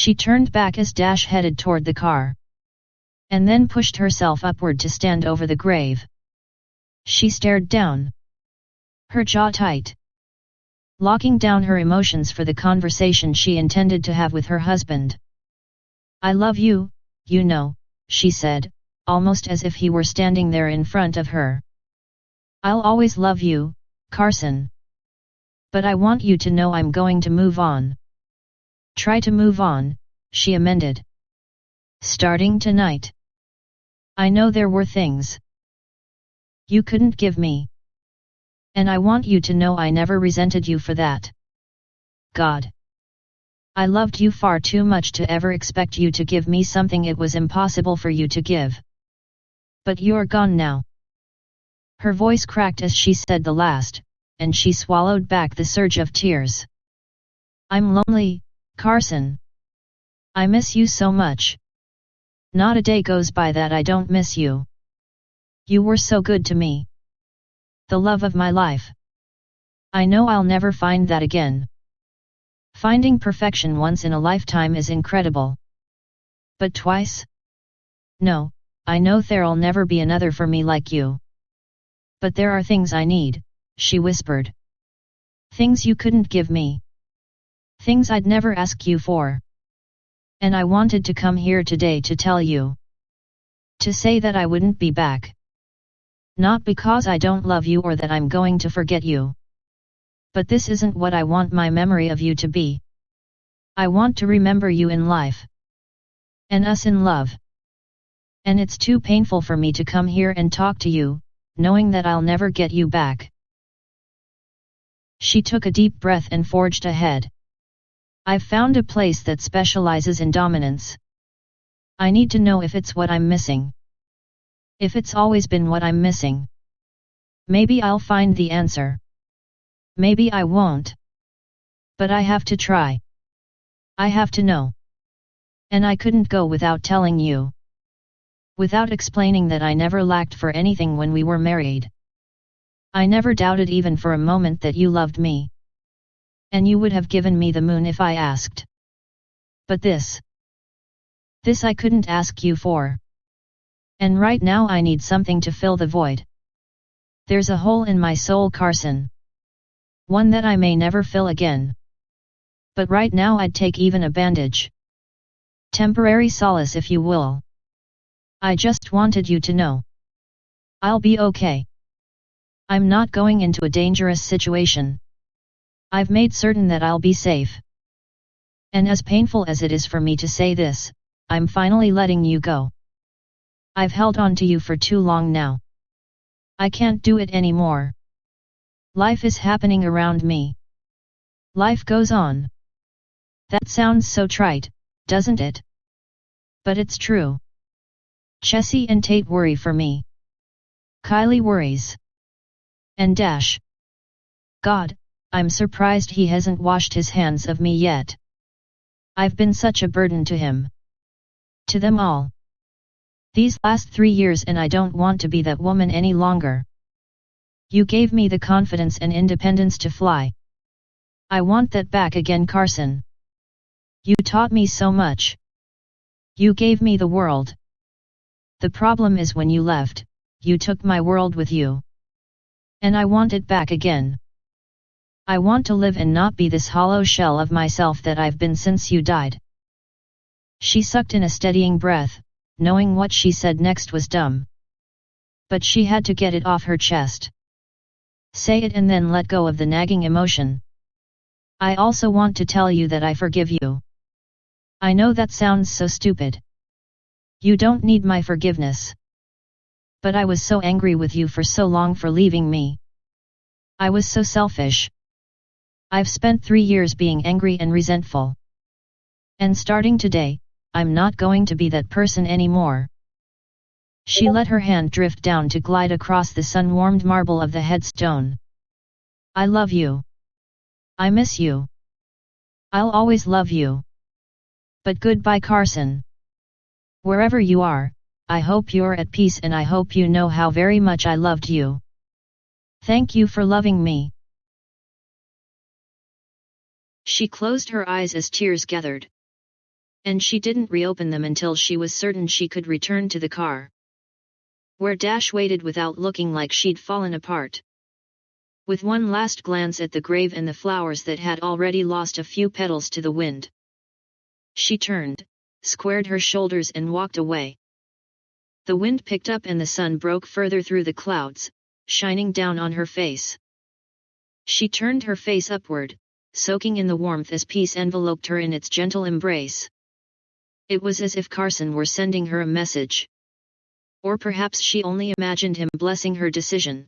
She turned back as Dash headed toward the car. And then pushed herself upward to stand over the grave. She stared down. Her jaw tight. Locking down her emotions for the conversation she intended to have with her husband. I love you, you know, she said, almost as if he were standing there in front of her. I'll always love you, Carson. But I want you to know I'm going to move on. Try to move on, she amended. Starting tonight. I know there were things you couldn't give me. And I want you to know I never resented you for that. God. I loved you far too much to ever expect you to give me something it was impossible for you to give. But you're gone now. Her voice cracked as she said the last, and she swallowed back the surge of tears. I'm lonely, Carson. I miss you so much. Not a day goes by that I don't miss you. You were so good to me. The love of my life. I know I'll never find that again. Finding perfection once in a lifetime is incredible. But twice? No, I know there'll never be another for me like you. But there are things I need, she whispered. Things you couldn't give me. Things I'd never ask you for. And I wanted to come here today to tell you. To say that I wouldn't be back. Not because I don't love you or that I'm going to forget you. But this isn't what I want my memory of you to be. I want to remember you in life. And us in love. And it's too painful for me to come here and talk to you, knowing that I'll never get you back. She took a deep breath and forged ahead. I've found a place that specializes in dominance. I need to know if it's what I'm missing. If it's always been what I'm missing. Maybe I'll find the answer. Maybe I won't. But I have to try. I have to know. And I couldn't go without telling you. Without explaining that I never lacked for anything when we were married. I never doubted even for a moment that you loved me. And you would have given me the moon if I asked. But this I couldn't ask you for. And right now I need something to fill the void. There's a hole in my soul, Carson. One that I may never fill again. But right now I'd take even a bandage. Temporary solace if you will. I just wanted you to know. I'll be okay. I'm not going into a dangerous situation. I've made certain that I'll be safe. And as painful as it is for me to say this, I'm finally letting you go. I've held on to you for too long now. I can't do it anymore. Life is happening around me. Life goes on. That sounds so trite, doesn't it? But it's true. Chessie and Tate worry for me. Kylie worries. And Dash. God, I'm surprised he hasn't washed his hands of me yet. I've been such a burden to him. To them all. These last 3 years, and I don't want to be that woman any longer. You gave me the confidence and independence to fly. I want that back again, Carson. You taught me so much. You gave me the world. The problem is when you left, you took my world with you. And I want it back again. I want to live and not be this hollow shell of myself that I've been since you died. She sucked in a steadying breath, knowing what she said next was dumb. But she had to get it off her chest. Say it and then let go of the nagging emotion. I also want to tell you that I forgive you. I know that sounds so stupid. You don't need my forgiveness. But I was so angry with you for so long for leaving me. I was so selfish. I've spent 3 years being angry and resentful. And starting today, I'm not going to be that person anymore. She let her hand drift down to glide across the sun-warmed marble of the headstone. I love you. I miss you. I'll always love you. But goodbye, Carson. Wherever you are, I hope you're at peace, and I hope you know how very much I loved you. Thank you for loving me. She closed her eyes as tears gathered. And she didn't reopen them until she was certain she could return to the car, where Dash waited without looking like she'd fallen apart. With one last glance at the grave and the flowers that had already lost a few petals to the wind, she turned, squared her shoulders and walked away. The wind picked up and the sun broke further through the clouds, shining down on her face. She turned her face upward, soaking in the warmth as peace enveloped her in its gentle embrace. It was as if Carson were sending her a message. Or perhaps she only imagined him blessing her decision.